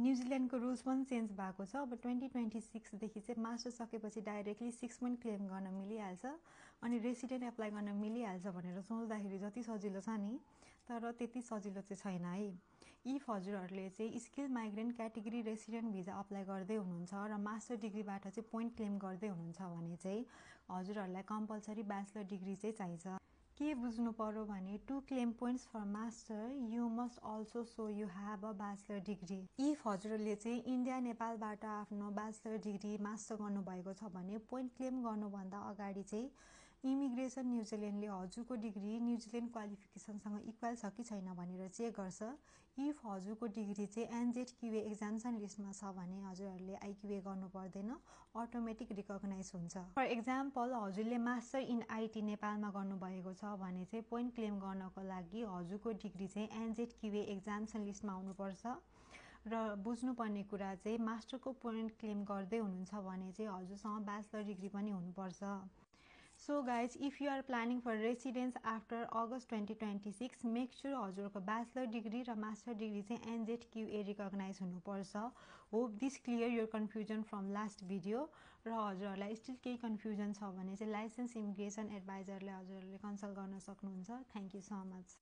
न्युजिल्यान्डको rules पनि change भएको छ। अब 2026 देखि चाहिँ मास्टर सकेपछि डाइरेक्टली 6 मन्थ क्लेम गर्न मिलिहाल्छ अनि रेसिडेन्ट एप्लाई गर्न मिलिहाल्छ भनेर सोच्दाखेरि जति सजिलो छ नि, तर त्यति सजिलो चाहिँ छैन है। इफ हजुरहरूले चाहिँ skill migrant category resident visa apply गर्दै हुनुहुन्छ र मास्टर डिग्रीबाट चाहिँ पोइन्ट क्लेम गर्दै हुनुहुन्छ भने चाहिँ हजुरहरूलाई कम्पलसरी ब्याचलर डिग्री चाहिँ चाहिन्छ। के बुझ्नु पर्यो भने to claim points for master you must also so you have a bachelor degree. If हजुरहरूले चाहिँ इन्डिया नेपालबाट आफ्नो ब्याचलर डिग्री मास्टर गर्नुभएको छ भने पोइन्ट क्लेम गर्नुभन्दा अगाडि चाहिँ इमिग्रेसन न्युजिल्यान्डले हजुरको डिग्री न्युजिल्यान्ड क्वालिफिकेसनसँग इक्वल छ कि छैन भनेर चेक गर्छ। इफ हजुरको डिग्री चाहिँ एनजेडक्युए एक्जाम्सन लिस्टमा छ भने हजुरहरूले आइक्युए गर्नु पर्दैन, अटोमेटिक रिकग्नाइज हुन्छ। फर एक्जाम्पल हजुरले मास्टर इन आइटी नेपालमा गर्नुभएको छ भने चाहिँ पोइन्ट क्लेम गर्नको लागि हजुरको डिग्री चाहिँ एनजेडक्युए एक्जाम्सन लिस्टमा आउनुपर्छ। र बुझ्नुपर्ने कुरा चाहिँ मास्टरको पोइन्ट क्लेम गर्दै हुनुहुन्छ भने चाहिँ हजुरसँग ब्याचलर डिग्री पनि हुनुपर्छ। So guys, if you are planning for residence after August 2026, make sure हजुरको ब्याचलर डिग्री र मास्टर डिग्री चाहिँ एनजेडक्युए रिकग्नाइज हुनुपर्छ। Hope this clear your confusion from last video. र हजुरहरूलाई स्टिल केही कन्फ्युजन छ भने चाहिँ लाइसेन्स इमिग्रेसन एडभाइजरले हजुरहरूले कन्सल्ट गर्न सक्नुहुन्छ। Thank you so much.